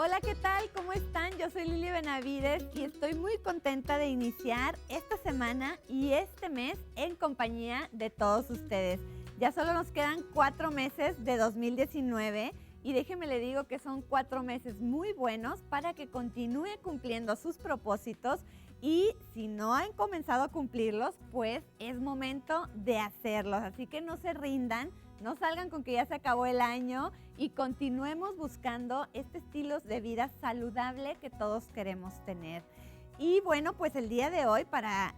Hola, ¿qué tal? ¿Cómo están? Yo soy Lili Benavides y estoy muy contenta de iniciar esta semana y este mes en compañía de todos ustedes. Ya solo nos quedan 4 meses de 2019 y déjeme le digo que son 4 meses muy buenos para que continúe cumpliendo sus propósitos y si no han comenzado a cumplirlos, pues es momento de hacerlos. Así que no se rindan. No salgan con que ya se acabó el año y continuemos buscando este estilo de vida saludable que todos queremos tener. Y bueno, pues el día de hoy, para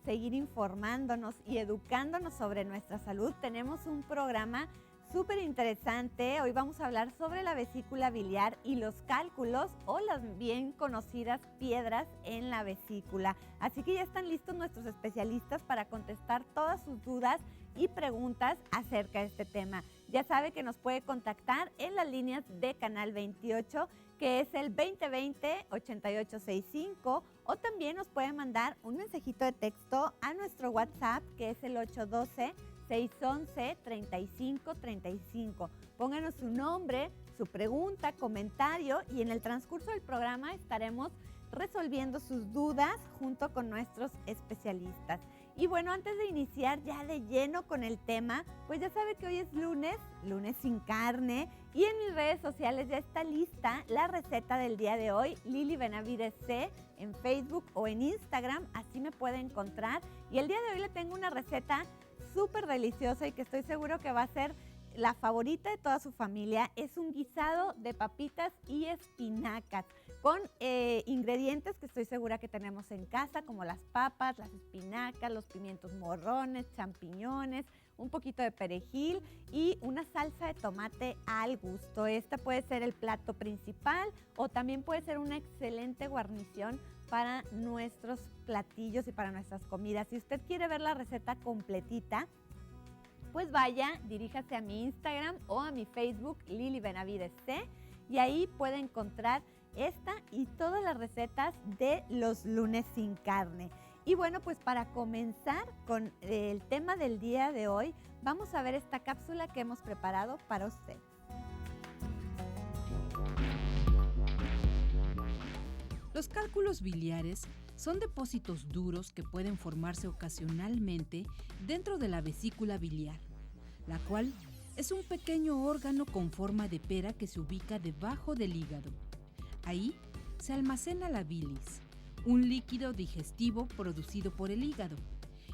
seguir informándonos y educándonos sobre nuestra salud, tenemos un programa súper interesante. Hoy vamos a hablar sobre la vesícula biliar y los cálculos o las bien conocidas piedras en la vesícula. Así que ya están listos nuestros especialistas para contestar todas sus dudas y preguntas acerca de este tema. Ya sabe que nos puede contactar en las líneas de Canal 28, que es el 2020-8865, o también nos puede mandar un mensajito de texto a nuestro WhatsApp, que es el 812-611-3535. Pónganos su nombre, su pregunta, comentario y en el transcurso del programa estaremos resolviendo sus dudas junto con nuestros especialistas. Y bueno, antes de iniciar ya de lleno con el tema, pues ya sabe que hoy es lunes sin carne, y en mis redes sociales ya está lista la receta del día de hoy, Lili Benavides C, en Facebook o en Instagram, así me puede encontrar. Y el día de hoy le tengo una receta súper deliciosa y que estoy seguro que va a ser la favorita de toda su familia. Es un guisado de papitas y espinacas con ingredientes que estoy segura que tenemos en casa, como las papas, las espinacas, los pimientos morrones, champiñones, un poquito de perejil y una salsa de tomate al gusto. Esta puede ser el plato principal o también puede ser una excelente guarnición para nuestros platillos y para nuestras comidas. Si usted quiere ver la receta completita, pues vaya, diríjase a mi Instagram o a mi Facebook, Lili Benavides C, y ahí puede encontrar esta y todas las recetas de los lunes sin carne. Y bueno, pues para comenzar con el tema del día de hoy, vamos a ver esta cápsula que hemos preparado para usted. Los cálculos biliares son depósitos duros que pueden formarse ocasionalmente dentro de la vesícula biliar, la cual es un pequeño órgano con forma de pera que se ubica debajo del hígado. Ahí se almacena la bilis, un líquido digestivo producido por el hígado.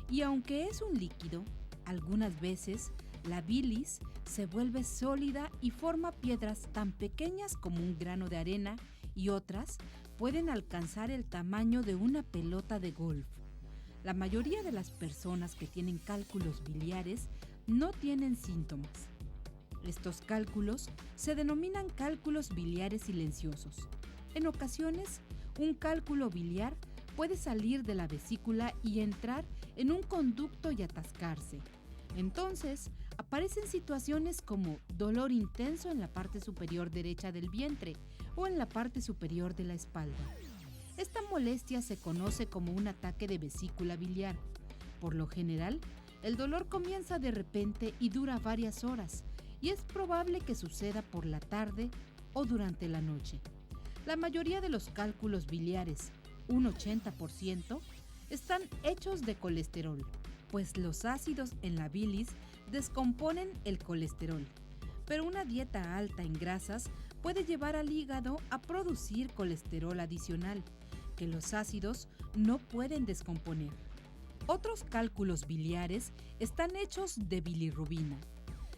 Y aunque es un líquido, algunas veces la bilis se vuelve sólida y forma piedras tan pequeñas como un grano de arena y otras pueden alcanzar el tamaño de una pelota de golf. La mayoría de las personas que tienen cálculos biliares no tienen síntomas. Estos cálculos se denominan cálculos biliares silenciosos. En ocasiones, un cálculo biliar puede salir de la vesícula y entrar en un conducto y atascarse. Entonces, aparecen situaciones como dolor intenso en la parte superior derecha del vientre o en la parte superior de la espalda. Esta molestia se conoce como un ataque de vesícula biliar. Por lo general, el dolor comienza de repente y dura varias horas, y es probable que suceda por la tarde o durante la noche. La mayoría de los cálculos biliares, un 80%, están hechos de colesterol, pues los ácidos en la bilis descomponen el colesterol. Pero una dieta alta en grasas puede llevar al hígado a producir colesterol adicional, que los ácidos no pueden descomponer. Otros cálculos biliares están hechos de bilirrubina.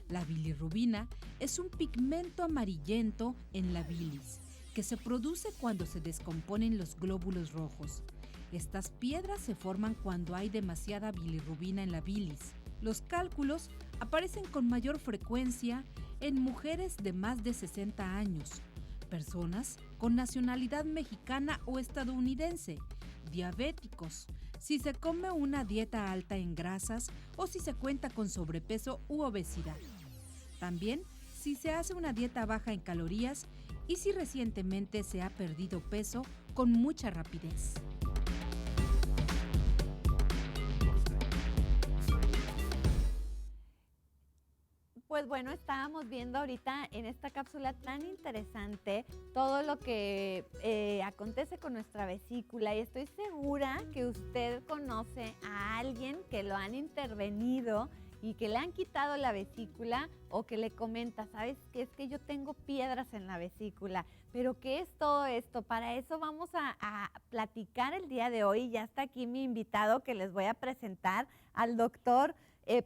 La bilirrubina es un pigmento amarillento en la bilis, que se produce cuando se descomponen los glóbulos rojos. Estas piedras se forman cuando hay demasiada bilirrubina en la bilis. Los cálculos aparecen con mayor frecuencia en mujeres de más de 60 años, personas con nacionalidad mexicana o estadounidense, diabéticos, si se come una dieta alta en grasas o si se cuenta con sobrepeso u obesidad. También si se hace una dieta baja en calorías y si recientemente se ha perdido peso con mucha rapidez. pues bueno, estábamos viendo ahorita en esta cápsula tan interesante todo lo que acontece con nuestra vesícula y estoy segura que usted conoce a alguien que lo han intervenido y que le han quitado la vesícula o que le comenta, ¿sabes qué? Es que yo tengo piedras en la vesícula, pero ¿qué es todo esto? Para eso vamos a platicar el día de hoy. Ya está aquí mi invitado que les voy a presentar al doctor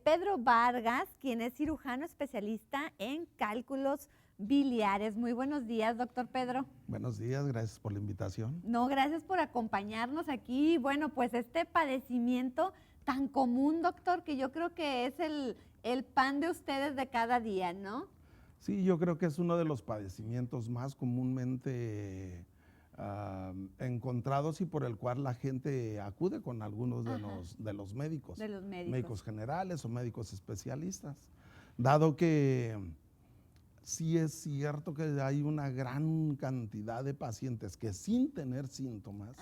Pedro Vargas, quien es cirujano especialista en cálculos biliares. Muy buenos días, doctor Pedro. Buenos días, gracias por la invitación. No, gracias por acompañarnos aquí. Bueno, pues este padecimiento tan común, doctor, que yo creo que es el pan de ustedes de cada día, ¿no? Sí, yo creo que es uno de los padecimientos más comúnmente encontrados y por el cual la gente acude con algunos de los médicos. De los médicos. Médicos generales o médicos especialistas. Dado que sí es cierto que hay una gran cantidad de pacientes que sin tener síntomas,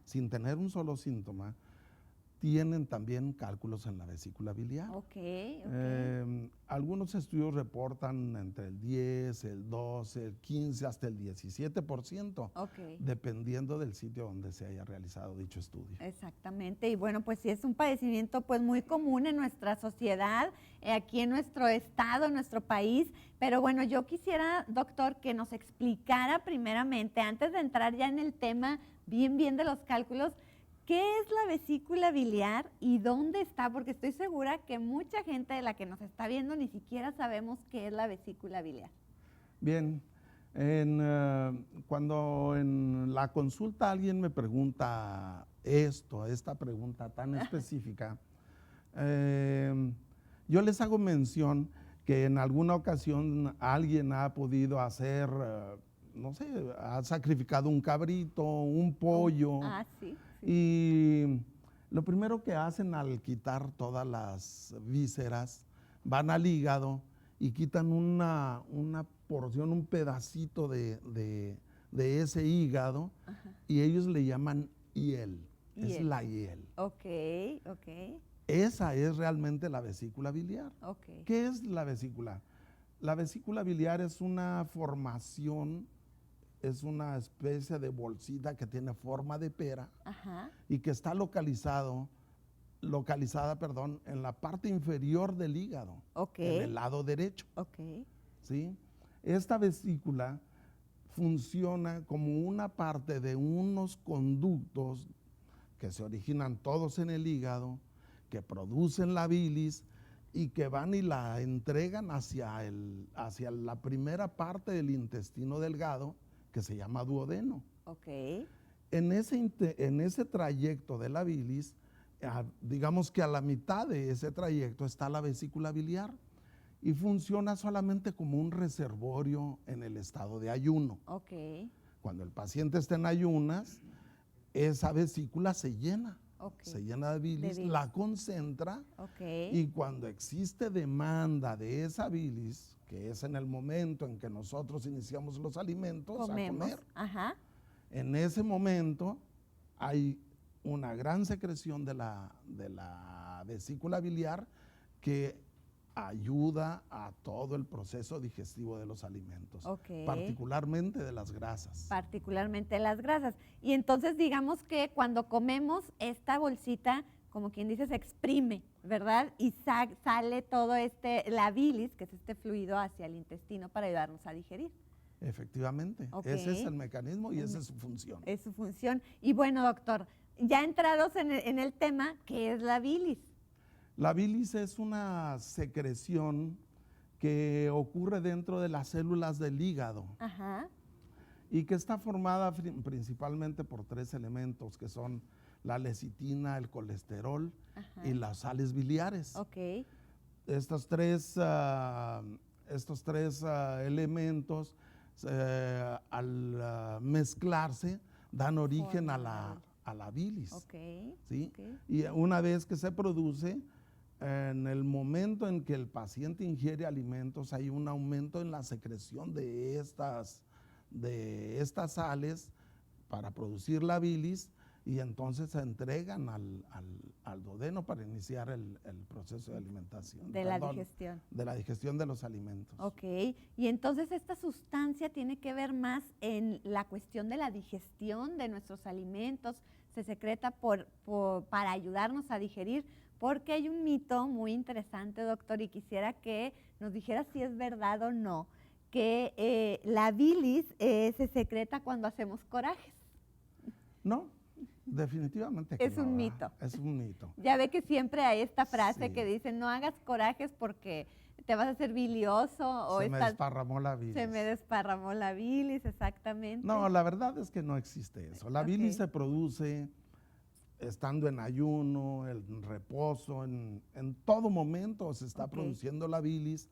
sin tener un solo síntoma, tienen también cálculos en la vesícula biliar. Algunos estudios reportan entre el 10, el 12, el 15, hasta el 17%, dependiendo del sitio donde se haya realizado dicho estudio. Exactamente, y bueno, pues sí es un padecimiento pues muy común en nuestra sociedad, aquí en nuestro estado, en nuestro país, pero bueno, yo quisiera, doctor, que nos explicara primeramente, antes de entrar ya en el tema bien de los cálculos, ¿qué es la vesícula biliar y dónde está? Porque estoy segura que mucha gente de la que nos está viendo ni siquiera sabemos qué es la vesícula biliar. Bien, cuando en la consulta alguien me pregunta esta pregunta tan específica, yo les hago mención que en alguna ocasión alguien ha podido hacer, no sé, ha sacrificado un cabrito, un pollo. Sí. Y lo primero que hacen al quitar todas las vísceras, van al hígado y quitan una porción, un pedacito de ese hígado y ellos le llaman hiel. Es la hiel. Ok. Esa es realmente la vesícula biliar. ¿Qué es la vesícula? La vesícula biliar es una formación, es una especie de bolsita que tiene forma de pera y que está localizada, en la parte inferior del hígado, en el lado derecho. ¿Sí? Esta vesícula funciona como una parte de unos conductos que se originan todos en el hígado, que producen la bilis y que van y la entregan hacia la primera parte del intestino delgado, que se llama duodeno. En ese trayecto de la bilis, digamos que a la mitad de ese trayecto está la vesícula biliar y funciona solamente como un reservorio en el estado de ayuno. Cuando el paciente está en ayunas, esa vesícula se llena. Se llena de bilis, la concentra y cuando existe demanda de esa bilis, que es en el momento en que nosotros iniciamos los alimentos a comer, en ese momento hay una gran secreción de la vesícula biliar que ayuda a todo el proceso digestivo de los alimentos, particularmente de las grasas. Particularmente de las grasas. Y entonces digamos que cuando comemos esta bolsita, como quien dice, se exprime, ¿verdad? Y sale todo la bilis, que es este fluido, hacia el intestino para ayudarnos a digerir. Efectivamente, ese es el mecanismo y esa es su función. Es su función. Y bueno, doctor, ya entrados en el tema, ¿qué es la bilis? La bilis es una secreción que ocurre dentro de las células del hígado y que está formada principalmente por 3 elementos que son la lecitina, el colesterol y las sales biliares. Estos tres elementos al mezclarse dan origen a la bilis. ¿Sí? Y una vez que se produce, en el momento en que el paciente ingiere alimentos, hay un aumento en la secreción de estas sales para producir la bilis y entonces se entregan al duodeno para iniciar el proceso de alimentación. De la digestión. De la digestión de los alimentos. Ok, y entonces esta sustancia tiene que ver más en la cuestión de la digestión de nuestros alimentos, se secreta para ayudarnos a digerir, porque hay un mito muy interesante, doctor, y quisiera que nos dijera si es verdad o no, que la bilis se secreta cuando hacemos corajes. No. Definitivamente que es un mito. Es un mito. Ya ve que siempre hay esta frase sí. que dice, no hagas corajes porque te vas a hacer bilioso. O me desparramó la bilis. Se me desparramó la bilis, exactamente. No, la verdad es que no existe eso. La bilis se produce estando en ayuno, en reposo, en todo momento se está produciendo la bilis,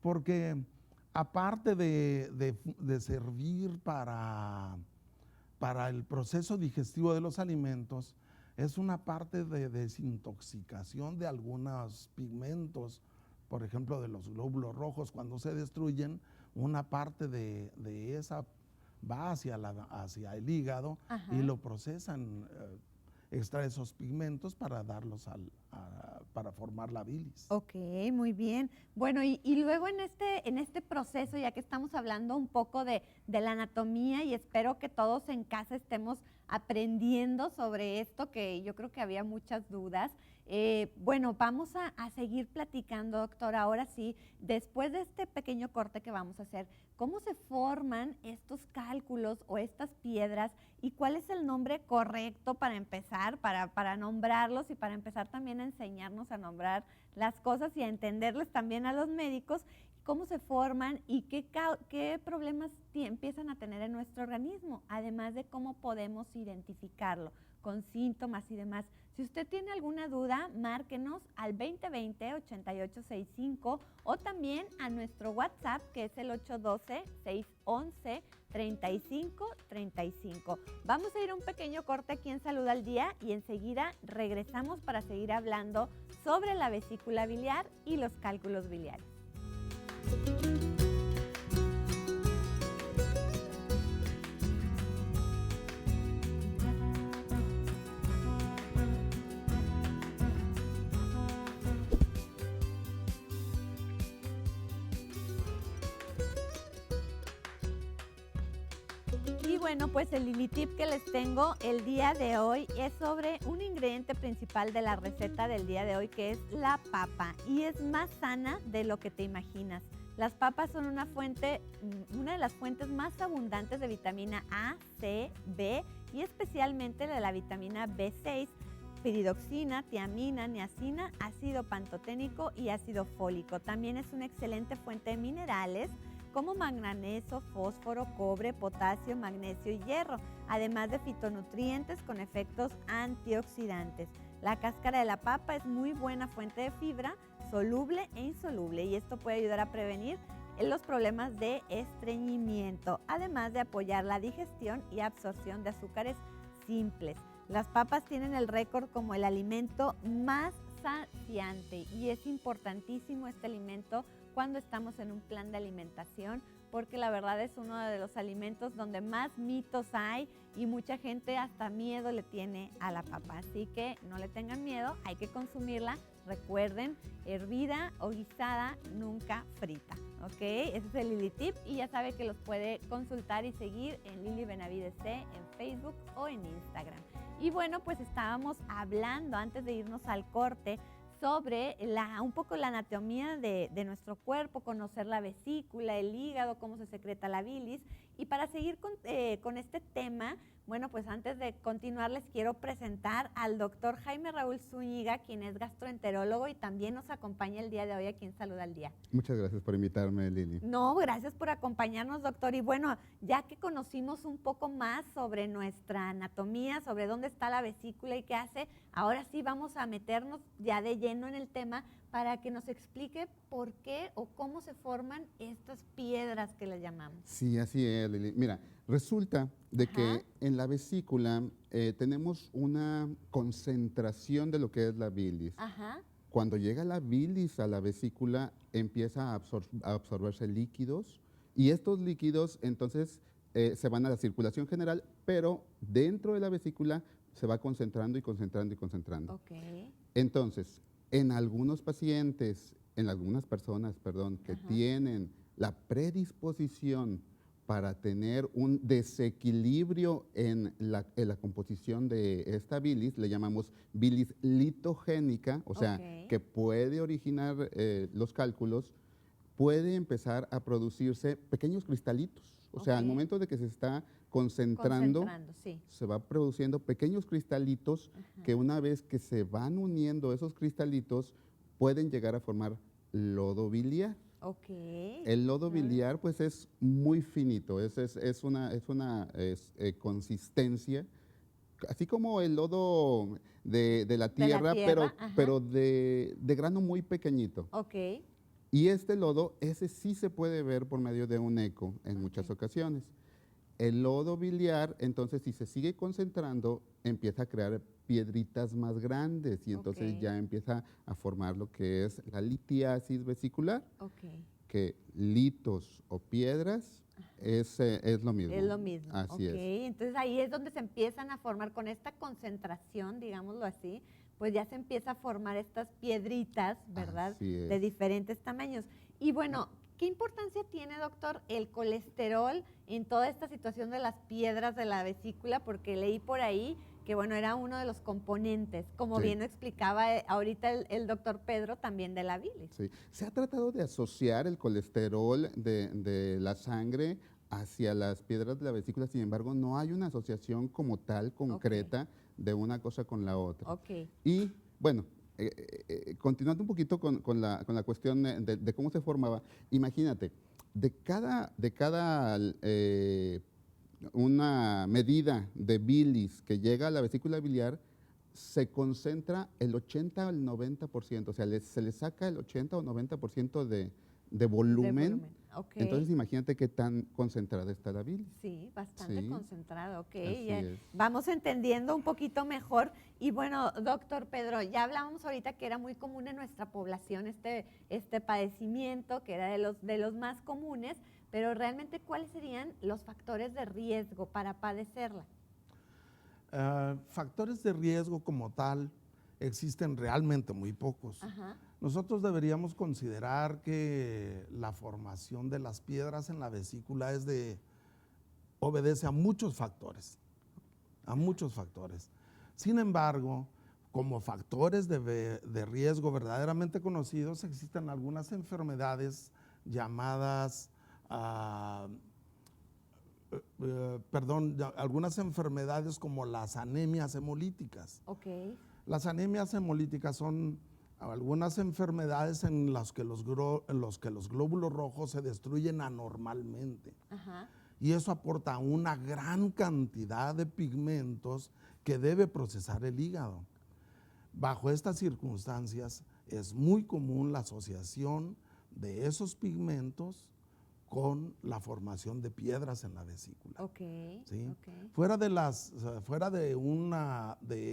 porque aparte de servir para el proceso digestivo de los alimentos, es una parte de desintoxicación de algunos pigmentos, por ejemplo, de los glóbulos rojos. Cuando se destruyen, una parte de esa va hacia el hígado y lo procesan, extrae esos pigmentos para darlos para formar la bilis. Ok, muy bien. Bueno, y luego en este proceso, ya que estamos hablando un poco de la anatomía, y espero que todos en casa estemos aprendiendo sobre esto, que yo creo que había muchas dudas. Bueno, vamos a seguir platicando, doctor. Ahora sí, después de este pequeño corte que vamos a hacer, ¿cómo se forman estos cálculos o estas piedras y cuál es el nombre correcto para empezar, para nombrarlos y para empezar también a enseñarnos a nombrar las cosas y a entenderles también a los médicos? ¿Cómo se forman y qué problemas empiezan a tener en nuestro organismo? Además de cómo podemos identificarlo con síntomas y demás. Si usted tiene alguna duda, márquenos al 2020-8865 o también a nuestro WhatsApp, que es el 812-611-3535. Vamos a ir a un pequeño corte aquí en Salud al Día y enseguida regresamos para seguir hablando sobre la vesícula biliar y los cálculos biliares. Y bueno, pues el Lili Tip que les tengo el día de hoy es sobre un ingrediente principal de la receta del día de hoy, que es la papa, y es más sana de lo que te imaginas. Las papas son una de las fuentes más abundantes de vitamina A, C, B y especialmente de la vitamina B6, piridoxina, tiamina, niacina, ácido pantoténico y ácido fólico. También es una excelente fuente de minerales como manganeso, fósforo, cobre, potasio, magnesio y hierro, además de fitonutrientes con efectos antioxidantes. La cáscara de la papa es muy buena fuente de fibra, soluble e insoluble, y esto puede ayudar a prevenir los problemas de estreñimiento, además de apoyar la digestión y absorción de azúcares simples. Las papas tienen el récord como el alimento más saciante, y es importantísimo este alimento cuando estamos en un plan de alimentación, porque la verdad es uno de los alimentos donde más mitos hay y mucha gente hasta miedo le tiene a la papa. Así que no le tengan miedo, hay que consumirla. Recuerden, hervida o guisada, nunca frita, ¿ok? Ese es el Lili Tip, y ya sabe que los puede consultar y seguir en Lili Benavides C en Facebook o en Instagram. Y bueno, pues estábamos hablando antes de irnos al corte sobre un poco la anatomía de nuestro cuerpo, conocer la vesícula, el hígado, cómo se secreta la bilis. Y para seguir con este tema, bueno, pues antes de continuar les quiero presentar al doctor Jaime Raúl Zúñiga, quien es gastroenterólogo y también nos acompaña el día de hoy aquí en Salud al Día. Muchas gracias por invitarme, Lili. No, gracias por acompañarnos, doctor. Y bueno, ya que conocimos un poco más sobre nuestra anatomía, sobre dónde está la vesícula y qué hace, ahora sí vamos a meternos ya de lleno en el tema para que nos explique por qué o cómo se forman estas piedras que le llamamos. Sí, así es, Lili. Mira, resulta de que en la vesícula tenemos una concentración de lo que es la bilis. Ajá. Cuando llega la bilis a la vesícula, empieza a absorberse líquidos, y estos líquidos entonces se van a la circulación general, pero dentro de la vesícula se va concentrando y concentrando y concentrando. Okay. Entonces, en algunos pacientes, en algunas personas, perdón, que tienen la predisposición para tener un desequilibrio en la composición de esta bilis, le llamamos bilis litogénica, o sea, que puede originar los cálculos, puede empezar a producirse pequeños cristalitos. O sea, al momento de que se está concentrando sí, se va produciendo pequeños cristalitos que una vez que se van uniendo esos cristalitos, pueden llegar a formar lodo biliar. El lodo biliar pues es muy finito, es una consistencia, así como el lodo de la tierra, pero de grano muy pequeñito. Y este lodo, ese sí se puede ver por medio de un eco en muchas ocasiones. El lodo biliar, entonces, si se sigue concentrando, empieza a crear piedritas más grandes y entonces ya empieza a formar lo que es la litiasis vesicular, que litos o piedras es lo mismo. Es lo mismo. Así es. Entonces ahí es donde se empiezan a formar, con esta concentración, digámoslo así, pues ya se empieza a formar estas piedritas, ¿verdad? De diferentes tamaños. Y bueno, ¿qué importancia tiene, doctor, el colesterol en toda esta situación de las piedras de la vesícula? Porque leí por ahí que, bueno, era uno de los componentes, como bien lo explicaba ahorita el doctor Pedro, también de la bilis. Sí, se ha tratado de asociar el colesterol de la sangre hacia las piedras de la vesícula, sin embargo, no hay una asociación como tal, concreta, de una cosa con la otra. Y, bueno, continuando un poquito con la cuestión de cómo se formaba, imagínate, de cada una medida de bilis que llega a la vesícula biliar, se concentra el 80 al 90%, o sea, se le saca el 80 o 90% de volumen. Entonces, imagínate qué tan concentrada está la bilis. Sí, bastante concentrada, vamos entendiendo un poquito mejor. Y bueno, doctor Pedro, ya hablábamos ahorita que era muy común en nuestra población este padecimiento, que era de los más comunes, pero realmente, ¿cuáles serían los factores de riesgo para padecerla? Factores de riesgo como tal existen realmente muy pocos. Nosotros deberíamos considerar que la formación de las piedras en la vesícula obedece a muchos factores, Sin embargo, como factores de riesgo verdaderamente conocidos, existen algunas enfermedades llamadas, algunas enfermedades como las anemias hemolíticas. Las anemias hemolíticas son algunas enfermedades en las que los glóbulos rojos se destruyen anormalmente. Y eso aporta una gran cantidad de pigmentos que debe procesar el hígado. Bajo estas circunstancias es muy común la asociación de esos pigmentos con la formación de piedras en la vesícula. ¿Sí? Fuera de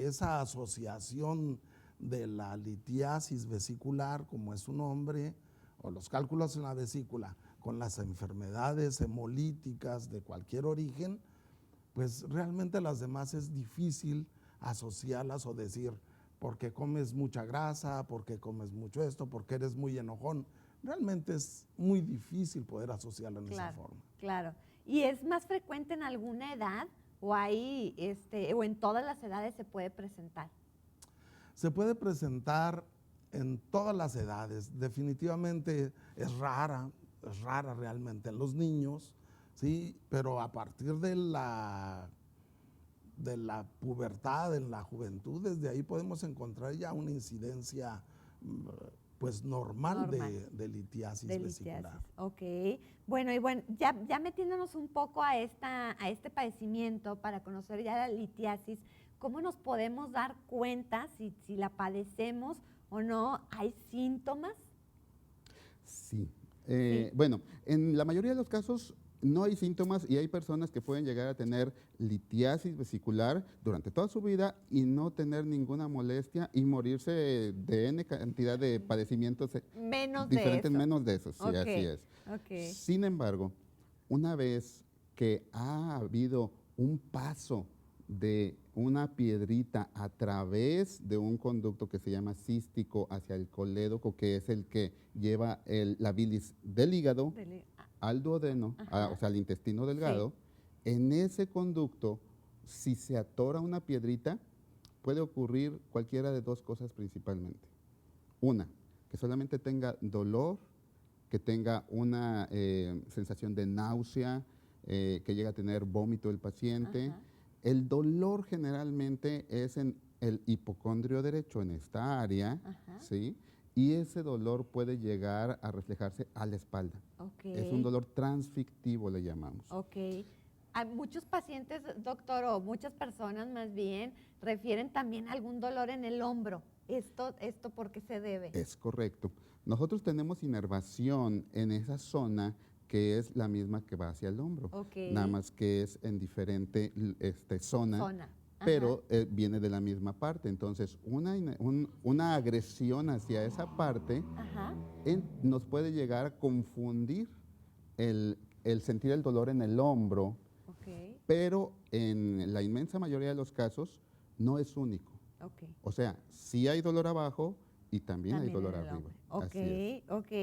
esa asociación de la litiasis vesicular, como es su nombre, o los cálculos en la vesícula, con las enfermedades hemolíticas de cualquier origen, pues realmente las demás es difícil asociarlas o decir, porque comes mucha grasa, porque comes mucho esto, porque eres muy enojón. Realmente es muy difícil poder asociarlo en esa forma. Claro. ¿Y es más frecuente en alguna edad o o en todas las edades se puede presentar? Se puede presentar en todas las edades. Definitivamente es rara realmente en los niños, ¿sí? Pero a partir de la pubertad, en la juventud, desde ahí podemos encontrar ya una incidencia pues normal. De litiasis vesicular. Bueno, ya metiéndonos un poco a este padecimiento para conocer ya la litiasis, ¿cómo nos podemos dar cuenta si la padecemos o no? ¿Hay síntomas? Sí. Bueno, en la mayoría de los casos no hay síntomas y hay personas que pueden llegar a tener litiasis vesicular durante toda su vida y no tener ninguna molestia y morirse de N cantidad de padecimientos diferentes, menos de eso, sí, así es. Sin embargo, una vez que ha habido un paso de una piedrita a través de un conducto que se llama cístico hacia el colédoco, que es el que lleva la bilis del hígado al duodeno, o sea, al intestino delgado, en ese conducto, si se atora una piedrita, puede ocurrir cualquiera de dos cosas principalmente. Una, que solamente tenga dolor, que tenga una sensación de náusea, que llegue a tener vómito el paciente. Ajá. El dolor generalmente es en el hipocondrio derecho, en esta área, ¿sí? Y ese dolor puede llegar a reflejarse a la espalda. Okay. Es un dolor transfictivo, le llamamos. Ok. A muchos pacientes, doctor, o muchas personas más bien, refieren también a algún dolor en el hombro. ¿Esto por qué se debe? Es correcto. Nosotros tenemos inervación en esa zona que es la misma que va hacia el hombro. Okay. Nada más que es en diferente zona. Pero viene de la misma parte. Entonces, una agresión hacia esa parte nos puede llegar a confundir el sentir el dolor en el hombro, pero en la inmensa mayoría de los casos no es único. O sea, sí hay dolor abajo y también hay dolor arriba. Ok.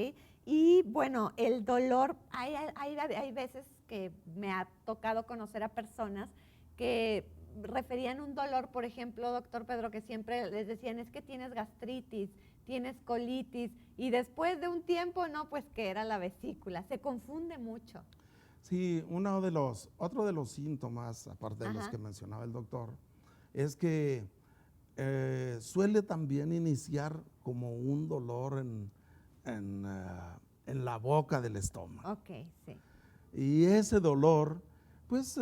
Y bueno, el dolor, hay veces que me ha tocado conocer a personas que referían un dolor, por ejemplo, doctor Pedro, que siempre les decían, es que tienes gastritis, tienes colitis, y después de un tiempo, no, pues que era la vesícula. Se confunde mucho. Sí, otro de los síntomas, aparte de los que mencionaba el doctor, es que suele también iniciar como un dolor en la boca del estómago. Ok, sí. Y ese dolor, pues,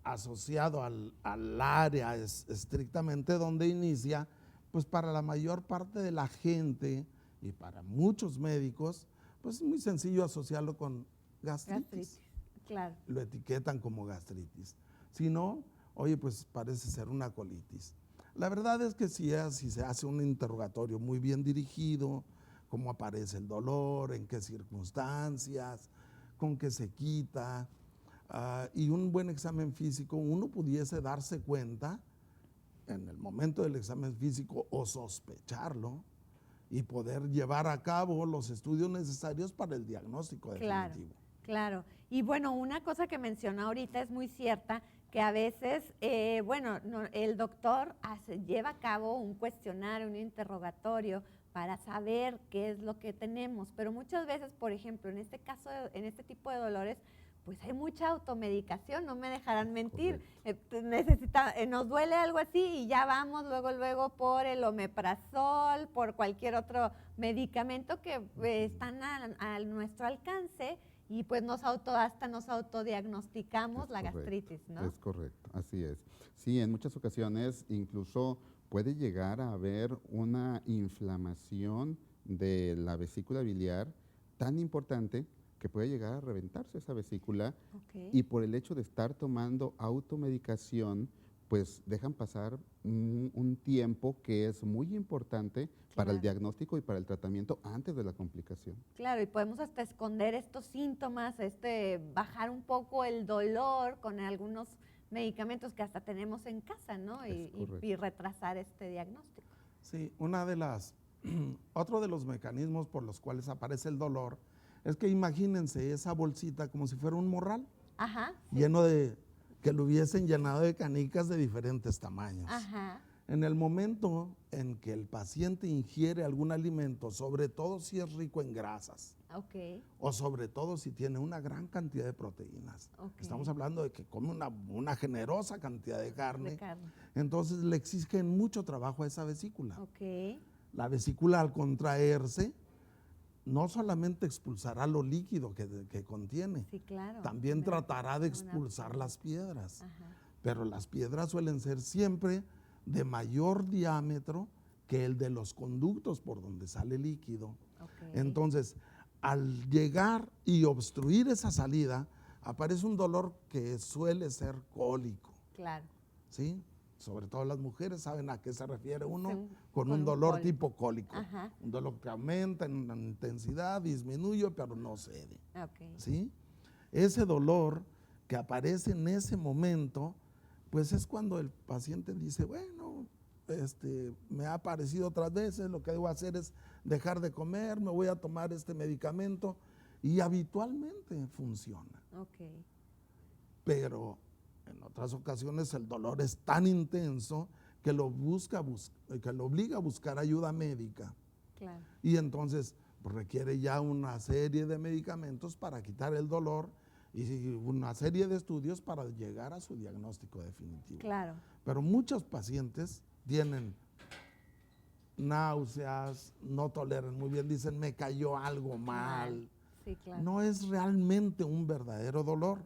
asociado al área estrictamente donde inicia, pues para la mayor parte de la gente y para muchos médicos, pues es muy sencillo asociarlo con gastritis. Claro. Lo etiquetan como gastritis. Si no, oye, pues parece ser una colitis. La verdad es que si se hace un interrogatorio muy bien dirigido, cómo aparece el dolor, en qué circunstancias, con qué se quita, y un buen examen físico, uno pudiese darse cuenta en el momento del examen físico o sospecharlo y poder llevar a cabo los estudios necesarios para el diagnóstico definitivo. Claro. Y bueno, una cosa que mencionó ahorita es muy cierta, que a veces, el doctor lleva a cabo un cuestionario, un interrogatorio para saber qué es lo que tenemos, pero muchas veces, por ejemplo, en este caso, en este tipo de dolores, pues hay mucha automedicación, no me dejarán mentir. Nos duele algo así y ya vamos luego por el omeprazol, por cualquier otro medicamento que están a nuestro alcance, y pues hasta nos autodiagnosticamos la gastritis, ¿no? Es correcto, así es. Sí, en muchas ocasiones incluso puede llegar a haber una inflamación de la vesícula biliar tan importante que puede llegar a reventarse esa vesícula, y por el hecho de estar tomando automedicación, pues dejan pasar un tiempo que es muy importante para el diagnóstico y para el tratamiento antes de la complicación. Claro, y podemos hasta esconder estos síntomas, bajar un poco el dolor con algunos medicamentos que hasta tenemos en casa, ¿no? Y retrasar este diagnóstico. Sí, otro de los mecanismos por los cuales aparece el dolor es que imagínense esa bolsita como si fuera un morral, lleno de, que lo hubiesen llenado de canicas de diferentes tamaños. En el momento en que el paciente ingiere algún alimento, sobre todo si es rico en grasas, o sobre todo si tiene una gran cantidad de proteínas, estamos hablando de que come una generosa cantidad de carne, entonces le exigen mucho trabajo a esa vesícula. La vesícula, al contraerse, no solamente expulsará lo líquido que contiene, también tratará de expulsar las piedras. Pero las piedras suelen ser siempre de mayor diámetro que el de los conductos por donde sale líquido. Entonces, al llegar y obstruir esa salida, aparece un dolor que suele ser cólico. ¿Sí? Sobre todo las mujeres saben a qué se refiere uno con un dolor tipo cólico. Un dolor que aumenta en intensidad, disminuye, pero no cede. ¿Sí? Ese dolor que aparece en ese momento, pues es cuando el paciente dice, bueno, me ha aparecido otras veces, lo que debo hacer es dejar de comer, me voy a tomar este medicamento, y habitualmente funciona. Okay. Pero en otras ocasiones el dolor es tan intenso que lo obliga a buscar ayuda médica. Claro. Y entonces pues, requiere ya una serie de medicamentos para quitar el dolor y una serie de estudios para llegar a su diagnóstico definitivo. Claro. Pero muchos pacientes tienen náuseas, no toleran muy bien, dicen me cayó algo mal. Sí, claro. No es realmente un verdadero dolor.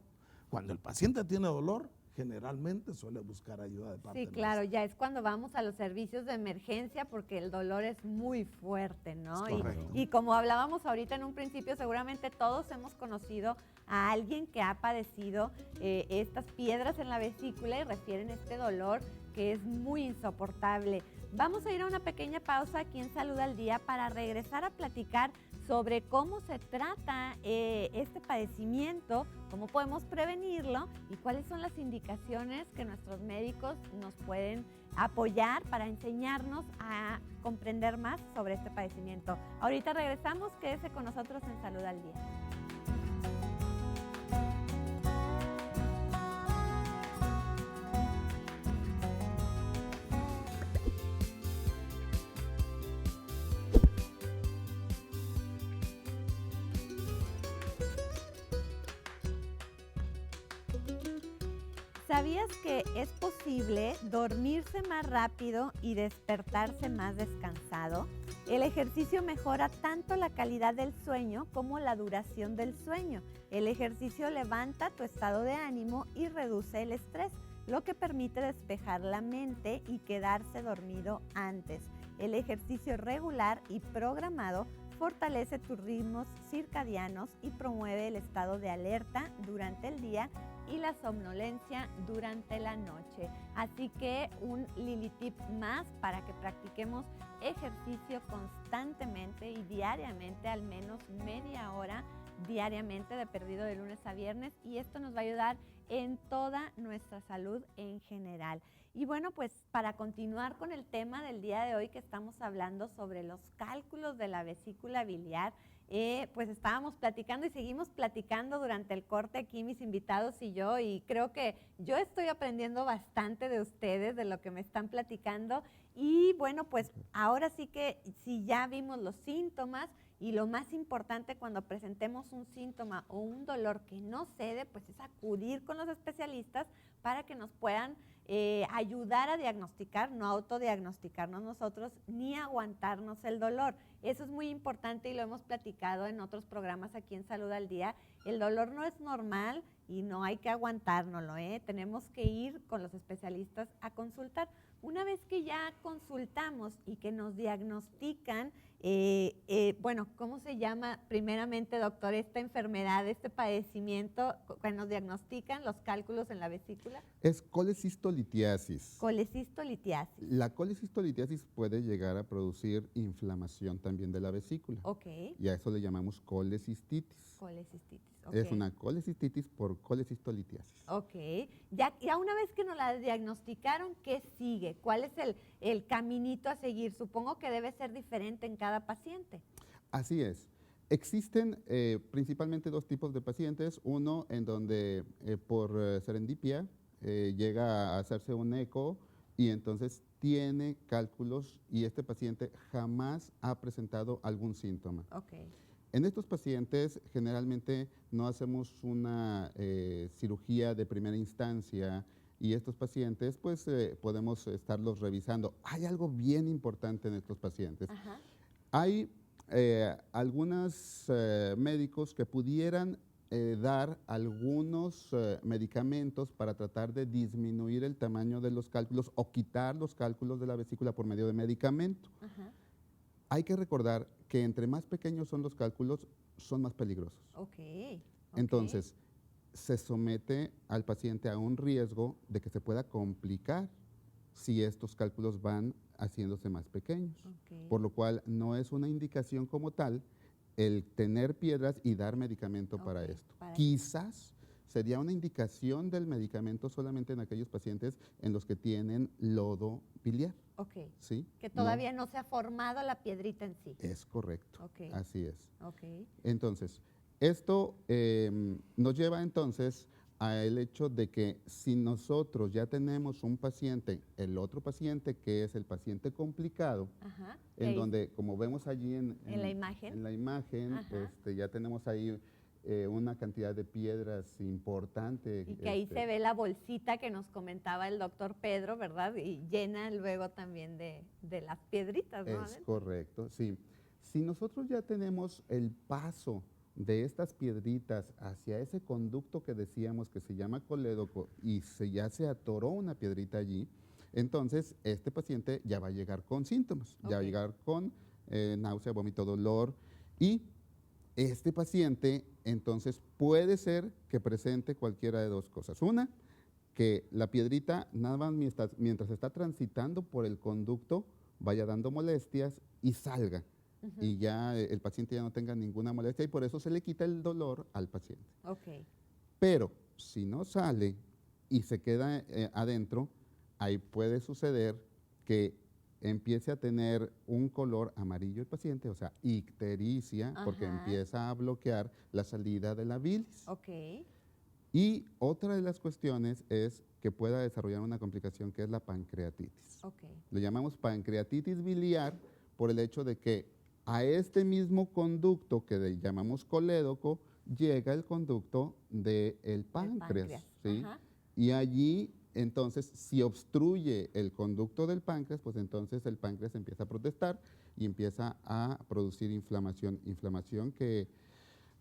Cuando el paciente tiene dolor, generalmente suele buscar ayuda de parte Sí, claro, ya es cuando vamos a los servicios de emergencia porque el dolor es muy fuerte, ¿no? Y como hablábamos ahorita en un principio, seguramente todos hemos conocido a alguien que ha padecido estas piedras en la vesícula y refieren este dolor que es muy insoportable. Vamos a ir a una pequeña pausa aquí en Salud al Día para regresar a platicar sobre cómo se trata este padecimiento, cómo podemos prevenirlo y cuáles son las indicaciones que nuestros médicos nos pueden apoyar para enseñarnos a comprender más sobre este padecimiento. Ahorita regresamos, quédese con nosotros en Salud al Día. ¿Sabías que es posible dormirse más rápido y despertarse más descansado? El ejercicio mejora tanto la calidad del sueño como la duración del sueño. El ejercicio levanta tu estado de ánimo y reduce el estrés, lo que permite despejar la mente y quedarse dormido antes. El ejercicio regular y programado fortalece tus ritmos circadianos y promueve el estado de alerta durante el día y la somnolencia durante la noche. Así que un Lili Tip más para que practiquemos ejercicio constantemente y diariamente, al menos media hora diariamente de perdido de lunes a viernes, y esto nos va a ayudar en toda nuestra salud en general. Y bueno, pues para continuar con el tema del día de hoy que estamos hablando sobre los cálculos de la vesícula biliar, pues estábamos platicando y seguimos platicando durante el corte aquí mis invitados y yo, y creo que yo estoy aprendiendo bastante de ustedes, de lo que me están platicando. Y bueno, pues ahora sí que si ya vimos los síntomas, y lo más importante cuando presentemos un síntoma o un dolor que no cede, pues es acudir con los especialistas para que nos puedan ayudar a diagnosticar, no autodiagnosticarnos nosotros ni aguantarnos el dolor. Eso es muy importante y lo hemos platicado en otros programas aquí en Salud al Día. El dolor no es normal y no hay que aguantárnoslo, Tenemos que ir con los especialistas a consultar. Una vez que ya consultamos y que nos diagnostican, bueno, ¿cómo se llama primeramente, doctor, esta enfermedad, este padecimiento, cuando nos diagnostican los cálculos en la vesícula? Es colecistolitiasis. Colecistolitiasis. La colecistolitiasis puede llegar a producir inflamación también de la vesícula. Ok. Y a eso le llamamos colecistitis. Colecistitis, okay. Es una colecistitis por colecistolitiasis. Ok. Ya una vez que nos la diagnosticaron, ¿qué sigue? ¿Cuál es el caminito a seguir? Supongo que debe ser diferente en cada paciente. Así es. Existen principalmente dos tipos de pacientes. Uno en donde por serendipia llega a hacerse un eco y entonces tiene cálculos y este paciente jamás ha presentado algún síntoma. Okay. En estos pacientes generalmente no hacemos una cirugía de primera instancia y estos pacientes pues podemos estarlos revisando. Hay algo bien importante en estos pacientes. Ajá. Hay algunos médicos que pudieran dar algunos medicamentos para tratar de disminuir el tamaño de los cálculos o quitar los cálculos de la vesícula por medio de medicamento. Ajá. Hay que recordar que entre más pequeños son los cálculos, son más peligrosos. Okay. Entonces, se somete al paciente a un riesgo de que se pueda complicar si estos cálculos van haciéndose más pequeños. Okay. Por lo cual, no es una indicación como tal el tener piedras y dar medicamento para esto. Quizás sería una indicación del medicamento solamente en aquellos pacientes en los que tienen lodo biliar. Ok. ¿Sí? Que todavía no se ha formado la piedrita en sí. Es correcto. Okay. Así es. Okay. Entonces, esto nos lleva entonces al hecho de que si nosotros ya tenemos un paciente, el otro paciente que es el paciente complicado, ajá, en donde, como vemos allí en la imagen, ya tenemos ahí una cantidad de piedras importante. Y que ahí se ve la bolsita que nos comentaba el doctor Pedro, ¿verdad? Y llena luego también de las piedritas, ¿no? Es correcto, sí. Si nosotros ya tenemos el paso de estas piedritas hacia ese conducto que decíamos que se llama colédoco y ya se atoró una piedrita allí, entonces este paciente ya va a llegar con síntomas, ya va a llegar con náusea, vómito, dolor, y este paciente entonces puede ser que presente cualquiera de dos cosas. Una, que la piedrita nada más mientras está transitando por el conducto vaya dando molestias y salga. Y ya el paciente ya no tenga ninguna molestia y por eso se le quita el dolor al paciente. Okay. Pero si no sale y se queda adentro, ahí puede suceder que empiece a tener un color amarillo el paciente, o sea, ictericia, porque empieza a bloquear la salida de la bilis. Okay. Y otra de las cuestiones es que pueda desarrollar una complicación que es la pancreatitis. Okay. Lo llamamos pancreatitis biliar por el hecho de que a este mismo conducto que llamamos colédoco llega el conducto del páncreas. ¿Sí? Y allí, entonces, si obstruye el conducto del páncreas, pues entonces el páncreas empieza a protestar y empieza a producir inflamación que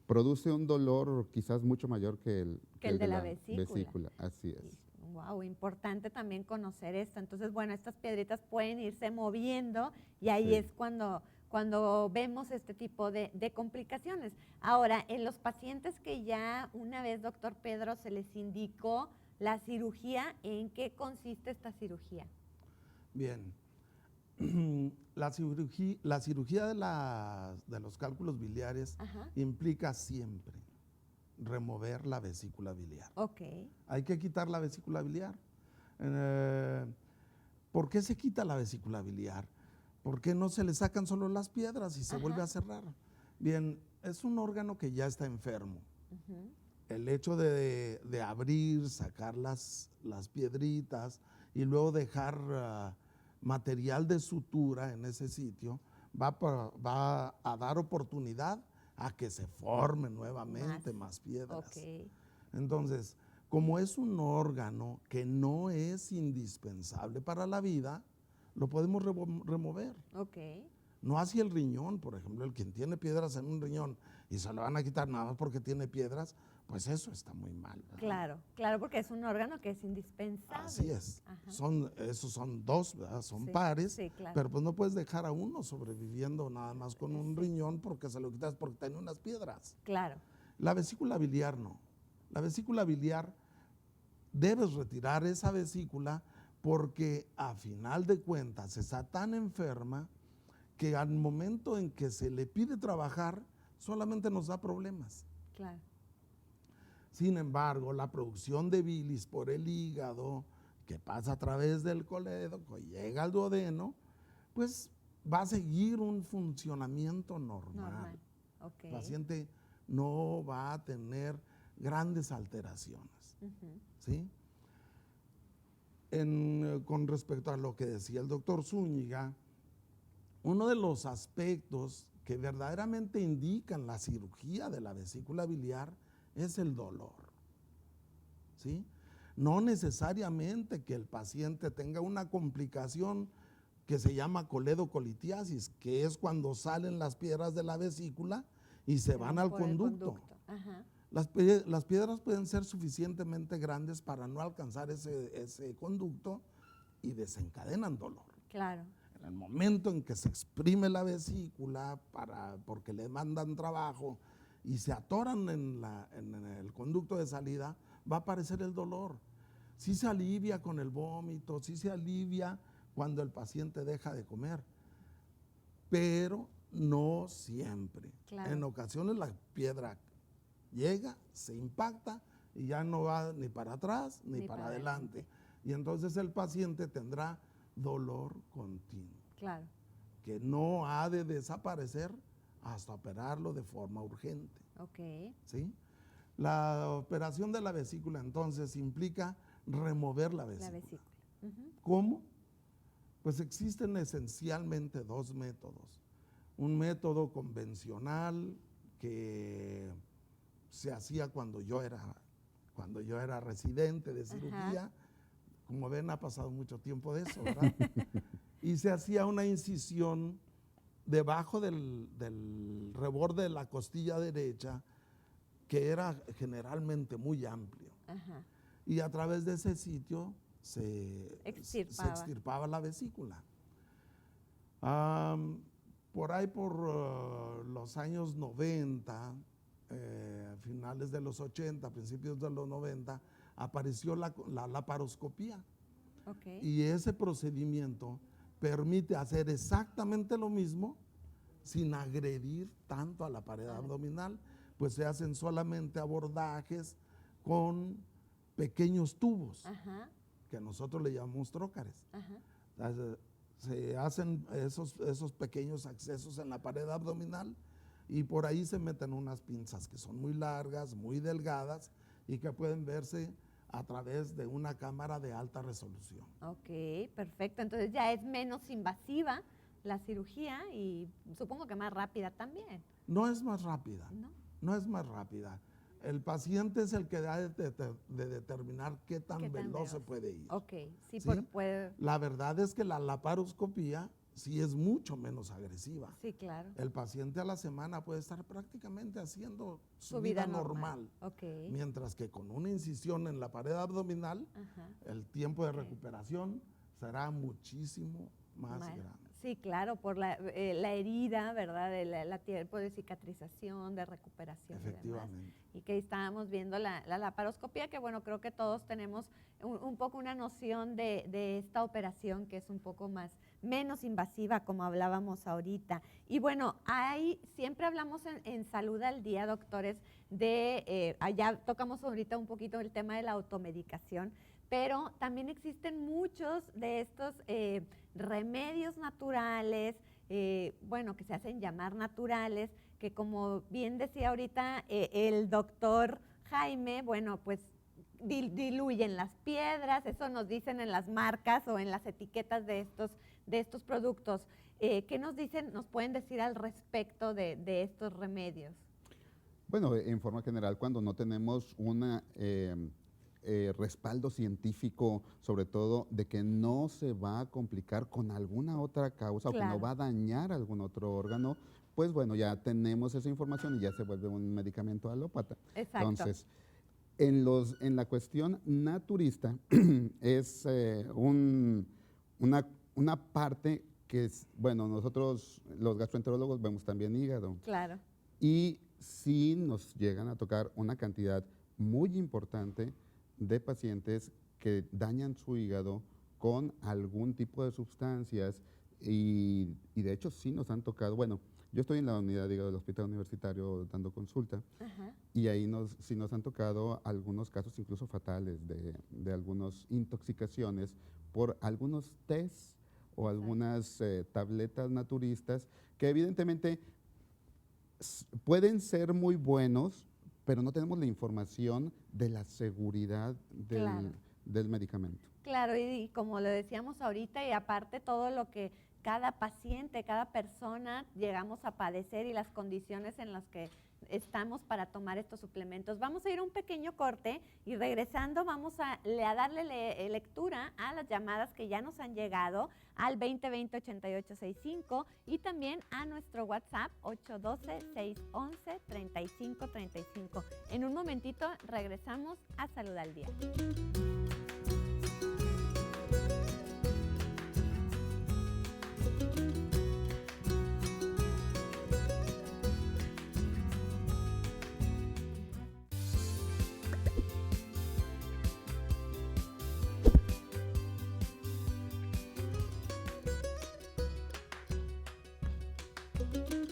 produce un dolor quizás mucho mayor que el de la vesícula. Así es. Wow, importante también conocer esto. Entonces, bueno, estas piedritas pueden irse moviendo y ahí es cuando vemos este tipo de complicaciones. Ahora, en los pacientes que ya una vez, doctor Pedro, se les indicó la cirugía, ¿en qué consiste esta cirugía? Bien, la cirugía de los cálculos biliares implica siempre remover la vesícula biliar. Okay. Hay que quitar la vesícula biliar. ¿Por qué se quita la vesícula biliar? ¿Por qué no se le sacan solo las piedras y se vuelve a cerrar? Bien, es un órgano que ya está enfermo. El hecho de abrir, sacar las piedritas y luego dejar material de sutura en ese sitio va a dar oportunidad a que se formen nuevamente más piedras. Okay. Entonces, como es un órgano que no es indispensable para la vida, lo podemos remover. Okay. No así el riñón, por ejemplo, el quien tiene piedras en un riñón y se lo van a quitar nada más porque tiene piedras, pues eso está muy mal, ¿verdad? Claro, porque es un órgano que es indispensable. Así es. Esos son dos, ¿verdad? Son pares, claro. Pero pues no puedes dejar a uno sobreviviendo nada más con un riñón porque se lo quitas porque tiene unas piedras. Claro. La vesícula biliar no. La vesícula biliar, debes retirar esa vesícula porque a final de cuentas está tan enferma que al momento en que se le pide trabajar solamente nos da problemas. Claro. Sin embargo, la producción de bilis por el hígado, que pasa a través del colédoco y llega al duodeno, pues va a seguir un funcionamiento normal. Okay. El paciente no va a tener grandes alteraciones. ¿Sí? Con respecto a lo que decía el doctor Zúñiga, uno de los aspectos que verdaderamente indican la cirugía de la vesícula biliar es el dolor. ¿Sí? No necesariamente que el paciente tenga una complicación que se llama coledocolitiasis, que es cuando salen las piedras de la vesícula y se van al conducto. Las piedras pueden ser suficientemente grandes para no alcanzar ese conducto y desencadenan dolor. Claro. En el momento en que se exprime la vesícula porque le mandan trabajo y se atoran en el conducto de salida, va a aparecer el dolor. Sí se alivia con el vómito, sí se alivia cuando el paciente deja de comer, pero no siempre. Claro. En ocasiones la piedra llega, se impacta y ya no va ni para atrás ni para adelante. Y entonces el paciente tendrá dolor continuo. Claro. Que no ha de desaparecer hasta operarlo de forma urgente. Ok. ¿Sí? La operación de la vesícula entonces implica remover la vesícula. La vesícula. ¿Cómo? Pues existen esencialmente dos métodos. Un método convencional que se hacía cuando yo era residente de cirugía. Ajá. Como ven, ha pasado mucho tiempo de eso, ¿verdad? Y se hacía una incisión debajo del reborde de la costilla derecha, que era generalmente muy amplio. Ajá. Y a través de ese sitio se extirpaba la vesícula. Por ahí, por los años 90, finales de los 80, principios de los 90, apareció la laparoscopía. Okay. Y ese procedimiento permite hacer exactamente lo mismo sin agredir tanto a la pared abdominal, pues se hacen solamente abordajes con pequeños tubos, ajá, que nosotros le llamamos trócares. Ajá. Se hacen esos pequeños accesos en la pared abdominal y por ahí se meten unas pinzas que son muy largas, muy delgadas y que pueden verse a través de una cámara de alta resolución. Ok, perfecto. Entonces ya es menos invasiva la cirugía y supongo que más rápida también. No es más rápida. ¿No? No es más rápida. El paciente es el que da de determinar qué tan veloz se puede ir. Ok, sí, ¿Sí? puede. La verdad es que la laparoscopía sí es mucho menos agresiva. Sí, claro. El paciente a la semana puede estar prácticamente haciendo su vida normal. Okay. Mientras que con una incisión en la pared abdominal, ajá, el tiempo de recuperación será muchísimo más grande. Sí, claro, por la herida, ¿verdad? La tiempo de cicatrización, de recuperación. Efectivamente. Y que estábamos viendo la laparoscopía, que bueno, creo que todos tenemos un poco una noción de esta operación que es un poco menos invasiva, como hablábamos ahorita. Y bueno, siempre hablamos en Salud al Día, doctores, allá tocamos ahorita un poquito el tema de la automedicación, pero también existen muchos de estos remedios naturales, que se hacen llamar naturales, que como bien decía ahorita el doctor Jaime, bueno, pues diluyen las piedras, eso nos dicen en las marcas o en las etiquetas de estos productos. ¿Qué nos pueden decir al respecto de estos remedios? Bueno, en forma general, cuando no tenemos una respaldo científico, sobre todo de que no se va a complicar con alguna otra causa, claro, o que no va a dañar algún otro órgano, pues bueno, ya tenemos esa información y ya se vuelve un medicamento alópata. Exacto. Entonces, en la cuestión naturista es una parte que es, bueno, nosotros los gastroenterólogos vemos también hígado. Claro. Y sí nos llegan a tocar una cantidad muy importante de pacientes que dañan su hígado con algún tipo de sustancias y de hecho sí nos han tocado, bueno, yo estoy en la unidad de hígado del hospital universitario dando consulta. Ajá. Y ahí sí nos han tocado algunos casos incluso fatales de algunas intoxicaciones por algunos tests o algunas tabletas naturistas que evidentemente pueden ser muy buenos, pero no tenemos la información de la seguridad del medicamento. Claro, y como lo decíamos ahorita, y aparte todo lo que cada paciente, cada persona llegamos a padecer y las condiciones en las que estamos para tomar estos suplementos. Vamos a ir a un pequeño corte y regresando vamos a darle lectura a las llamadas que ya nos han llegado al 2020-8865 y también a nuestro WhatsApp 812-611-3535. En un momentito regresamos a Salud al Día.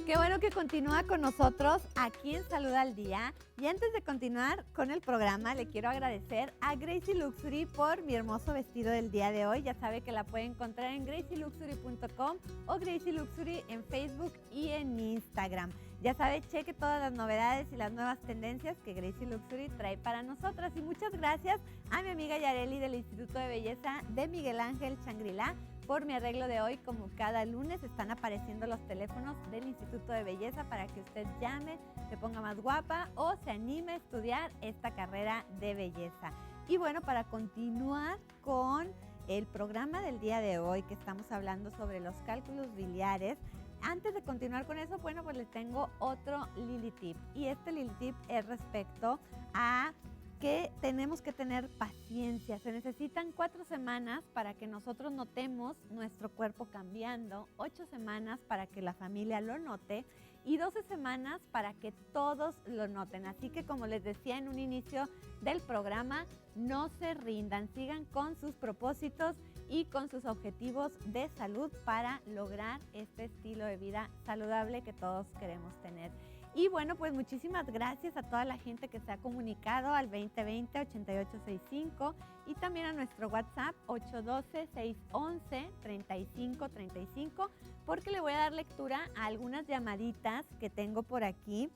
Qué bueno que continúa con nosotros aquí en Salud al Día. Y antes de continuar con el programa, le quiero agradecer a Gracie Luxury por mi hermoso vestido del día de hoy. Ya sabe que la puede encontrar en gracieluxury.com o Gracie Luxury en Facebook y en Instagram. Ya sabe, cheque todas las novedades y las nuevas tendencias que Gracie Luxury trae para nosotras. Y muchas gracias a mi amiga Yareli del Instituto de Belleza de Miguel Ángel Shangri-La por mi arreglo de hoy. Como cada lunes están apareciendo los teléfonos del Instituto de Belleza para que usted llame, se ponga más guapa o se anime a estudiar esta carrera de belleza. Y bueno, para continuar con el programa del día de hoy, que estamos hablando sobre los cálculos biliares, antes de continuar con eso, bueno, pues les tengo otro Lili Tip. Y este Lili Tip es respecto a que tenemos que tener paciencia. Se necesitan 4 semanas para que nosotros notemos nuestro cuerpo cambiando, 8 semanas para que la familia lo note y 12 semanas para que todos lo noten. Así que, como les decía en un inicio del programa, no se rindan, sigan con sus propósitos y con sus objetivos de salud para lograr este estilo de vida saludable que todos queremos tener. Y bueno, pues muchísimas gracias a toda la gente que se ha comunicado al 2020-8865 y también a nuestro WhatsApp 812-611-3535, porque le voy a dar lectura a algunas llamaditas que tengo por aquí.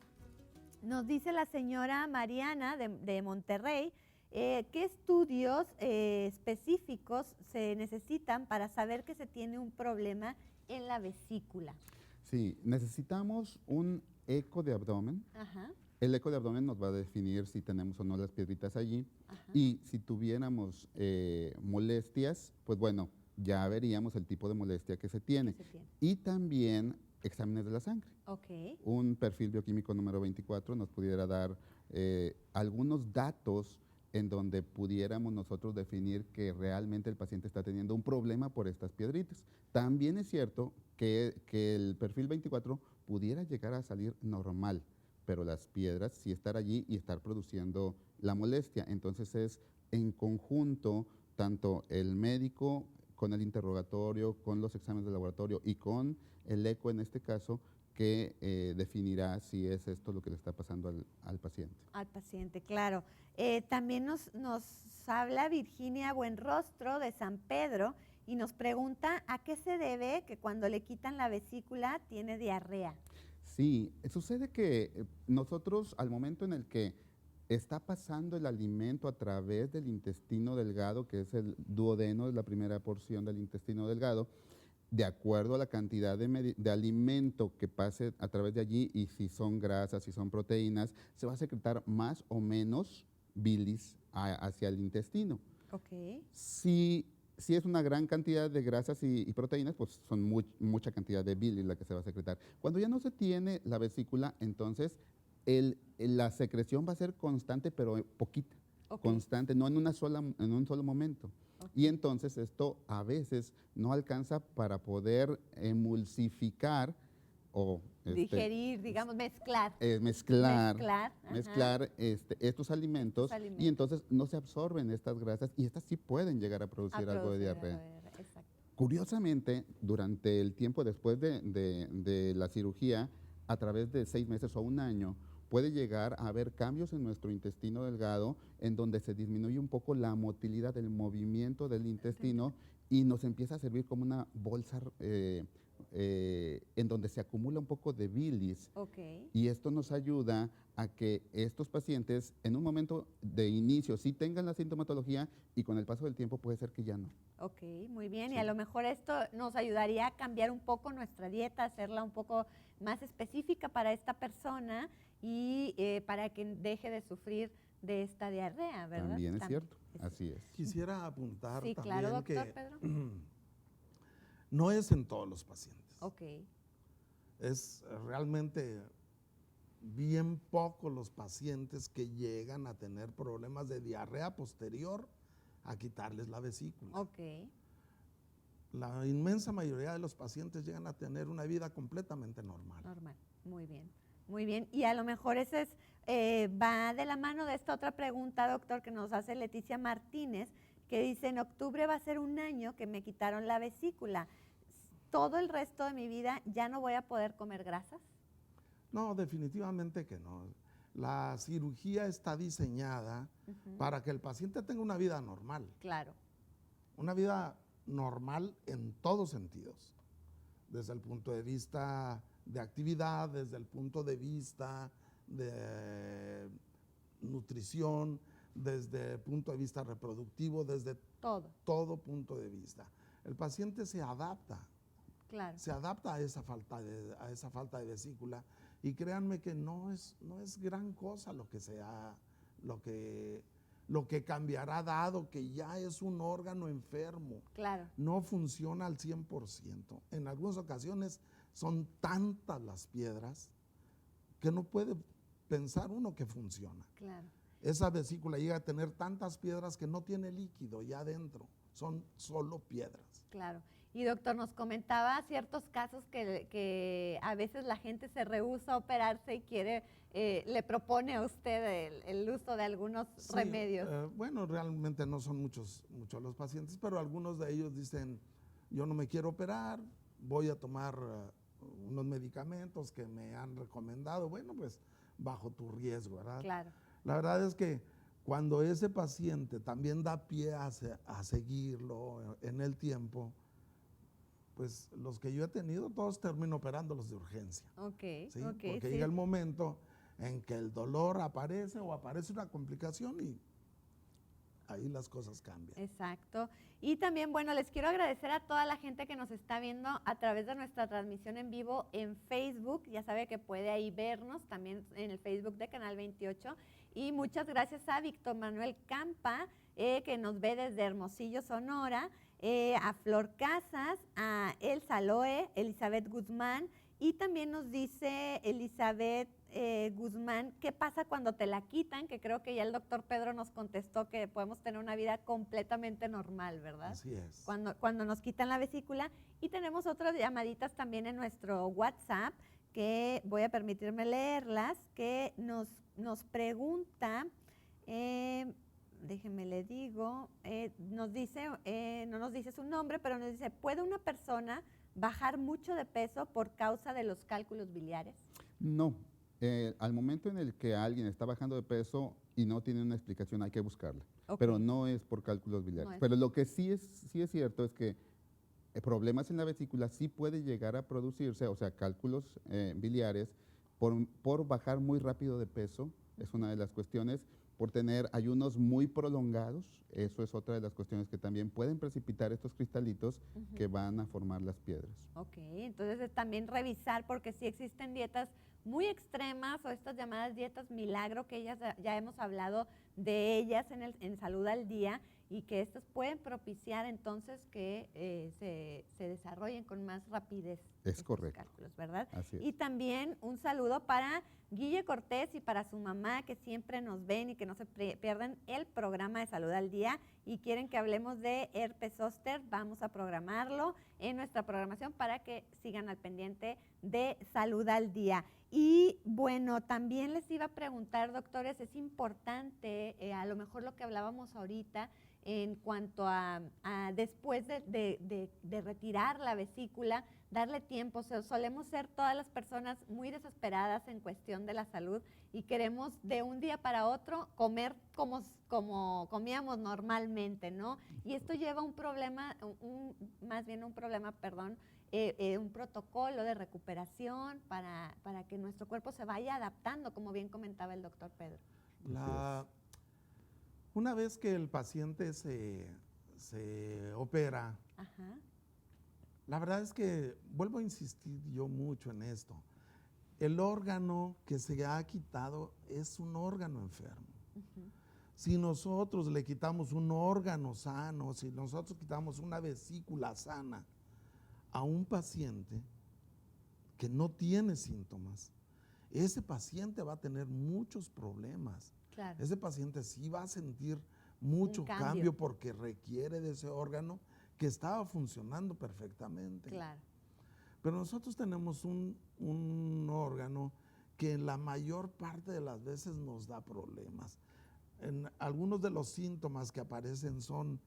Nos dice la señora Mariana de Monterrey, ¿qué estudios específicos se necesitan para saber que se tiene un problema en la vesícula? Sí, necesitamos un eco de abdomen. Ajá. El eco de abdomen nos va a definir si tenemos o no las piedritas allí. Ajá. Y si tuviéramos molestias, pues bueno, ya veríamos el tipo de molestia que se tiene. Y también exámenes de la sangre. Okay. Un perfil bioquímico número 24 nos pudiera dar algunos datos en donde pudiéramos nosotros definir que realmente el paciente está teniendo un problema por estas piedritas. También es cierto que el perfil 24 pudiera llegar a salir normal, pero las piedras sí estar allí y estar produciendo la molestia. Entonces es en conjunto, tanto el médico con el interrogatorio, con los exámenes de laboratorio y con el eco en este caso, que definirá si es esto lo que le está pasando al paciente. Al paciente, claro. También nos habla Virginia Buenrostro de San Pedro y nos pregunta a qué se debe que cuando le quitan la vesícula tiene diarrea. Sí, sucede que nosotros al momento en el que está pasando el alimento a través del intestino delgado, que es el duodeno, es la primera porción del intestino delgado, de acuerdo a la cantidad de alimento que pase a través de allí y si son grasas, si son proteínas, se va a secretar más o menos bilis hacia el intestino. Okay. Si es una gran cantidad de grasas y proteínas, pues son mucha cantidad de bilis la que se va a secretar. Cuando ya no se tiene la vesícula, entonces la secreción va a ser constante, pero poquita, constante, no en un solo momento. Y entonces esto a veces no alcanza para poder emulsificar o digerir, digamos, mezclar estos alimentos y entonces no se absorben estas grasas y estas sí pueden llegar a producir algo de diarrea. Curiosamente, durante el tiempo después de la cirugía, a través de 6 meses o 1 año, puede llegar a haber cambios en nuestro intestino delgado en donde se disminuye un poco la motilidad del movimiento del intestino y nos empieza a servir como una bolsa en donde se acumula un poco de bilis. Y esto nos ayuda a que estos pacientes en un momento de inicio sí tengan la sintomatología y con el paso del tiempo puede ser que ya no. Ok, muy bien. Sí. Y a lo mejor esto nos ayudaría a cambiar un poco nuestra dieta, hacerla un poco más específica para esta persona y para que deje de sufrir de esta diarrea, ¿verdad? También es cierto, así es. Quisiera apuntar sí, también claro, doctor que Pedro. No es en todos los pacientes. Ok. Es realmente bien pocos los pacientes que llegan a tener problemas de diarrea posterior a quitarles la vesícula. Ok. La inmensa mayoría de los pacientes llegan a tener una vida completamente normal. Normal, muy bien. Muy bien, y a lo mejor ese va de la mano de esta otra pregunta, doctor, que nos hace Leticia Martínez, que dice, en octubre va a ser 1 año que me quitaron la vesícula. todo el resto de mi vida ya no voy a poder comer grasas? No, definitivamente que no. La cirugía está diseñada para que el paciente tenga una vida normal. Claro. Una vida normal en todos sentidos. Desde el punto de vista de actividad, desde el punto de vista de nutrición, desde el punto de vista reproductivo, desde todo punto de vista. El paciente se adapta. Claro. Se adapta a esa falta de vesícula, y créanme que no es gran cosa lo que cambiará, dado que ya es un órgano enfermo. Claro. No funciona al 100%. En algunas ocasiones son tantas las piedras que no puede pensar uno que funciona. Claro. Esa vesícula llega a tener tantas piedras que no tiene líquido ya adentro, son solo piedras. Claro. Y doctor, nos comentaba ciertos casos que a veces la gente se rehúsa a operarse y le propone a usted el uso de algunos remedios. Bueno, realmente no son muchos los pacientes, pero algunos de ellos dicen, yo no me quiero operar, voy a tomar unos medicamentos que me han recomendado. Bueno, pues bajo tu riesgo, ¿verdad? Claro. La verdad es que cuando ese paciente también da pie a seguirlo en el tiempo, pues los que yo he tenido, todos termino operándolos de urgencia. Ok, ¿sí? ok. Porque llega el momento en que el dolor aparece o aparece una complicación y ahí las cosas cambian. Exacto. Y también, bueno, les quiero agradecer a toda la gente que nos está viendo a través de nuestra transmisión en vivo en Facebook. Ya sabe que puede ahí vernos también en el Facebook de Canal 28. Y muchas gracias a Víctor Manuel Campa, que nos ve desde Hermosillo, Sonora, a Flor Casas, a Elsa Loe, Elizabeth Guzmán, y también nos dice Elizabeth Guzmán, ¿qué pasa cuando te la quitan? Que creo que ya el doctor Pedro nos contestó que podemos tener una vida completamente normal, ¿verdad? Así es. Cuando nos quitan la vesícula. Y tenemos otras llamaditas también en nuestro WhatsApp, que voy a permitirme leerlas, que nos pregunta, déjenme le digo, nos dice, no nos dice su nombre, pero nos dice, ¿puede una persona bajar mucho de peso por causa de los cálculos biliares? No. Al momento en el que alguien está bajando de peso y no tiene una explicación, hay que buscarla. Okay. Pero no es por cálculos biliares. No. Pero lo que sí es cierto es que problemas en la vesícula sí puede llegar a producirse, o sea, cálculos biliares, por bajar muy rápido de peso, es una de las cuestiones, por tener ayunos muy prolongados, eso es otra de las cuestiones que también pueden precipitar estos cristalitos que van a formar las piedras. Ok, entonces también revisar, porque sí existen dietas muy extremas o estas llamadas dietas milagro, que ya hemos hablado de ellas en Salud al Día, y que estas pueden propiciar entonces que se desarrollen con más rapidez. Es correcto. Cálculos, ¿verdad? Así es. Y también un saludo para Guille Cortés y para su mamá, que siempre nos ven y que no se pierden el programa de Salud al Día y quieren que hablemos de herpes zóster. Vamos a programarlo en nuestra programación para que sigan al pendiente de Salud al Día. Y bueno, también les iba a preguntar, doctores, es importante, a lo mejor lo que hablábamos ahorita, en cuanto a después de retirar la vesícula, darle tiempo. Solemos ser todas las personas muy desesperadas en cuestión de la salud y queremos de un día para otro comer como comíamos normalmente, ¿no? Y esto lleva un problema, un protocolo de recuperación para que nuestro cuerpo se vaya adaptando, como bien comentaba el doctor Pedro. Una vez que el paciente se opera, ajá, la verdad es que vuelvo a insistir yo mucho en esto. El órgano que se ha quitado es un órgano enfermo. Si nosotros le quitamos un órgano sano, si nosotros quitamos una vesícula sana a un paciente que no tiene síntomas, ese paciente va a tener muchos problemas. Claro. Ese paciente sí va a sentir mucho cambio porque requiere de ese órgano que estaba funcionando perfectamente. Claro. Pero nosotros tenemos un órgano que en la mayor parte de las veces nos da problemas. Algunos de los síntomas que aparecen son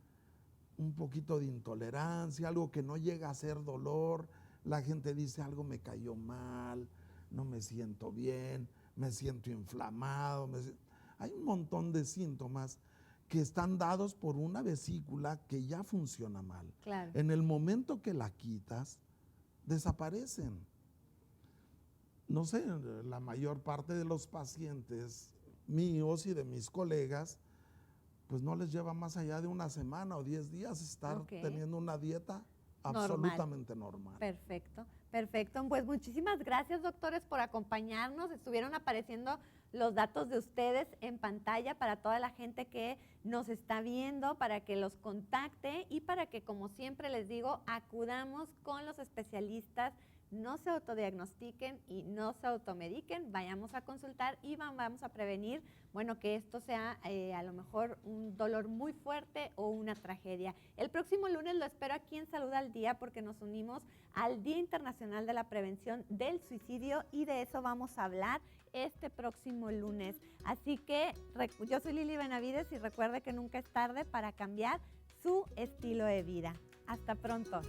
un poquito de intolerancia, algo que no llega a ser dolor. La gente dice, algo me cayó mal, no me siento bien, me siento inflamado. Hay un montón de síntomas que están dados por una vesícula que ya funciona mal. Claro. En el momento que la quitas, desaparecen. No sé, la mayor parte de los pacientes míos y de mis colegas, pues no les lleva más allá de una semana o 10 días estar teniendo una dieta absolutamente normal. Perfecto, perfecto. Pues muchísimas gracias, doctores, por acompañarnos. Estuvieron apareciendo los datos de ustedes en pantalla para toda la gente que nos está viendo, para que los contacte y para que, como siempre les digo, acudamos con los especialistas. No se autodiagnostiquen y no se automediquen, vayamos a consultar y vamos a prevenir, bueno, que esto sea a lo mejor un dolor muy fuerte o una tragedia. El próximo lunes lo espero aquí en Salud al Día porque nos unimos al Día Internacional de la Prevención del Suicidio y de eso vamos a hablar este próximo lunes. Así que yo soy Lili Benavides y recuerde que nunca es tarde para cambiar su estilo de vida. Hasta pronto.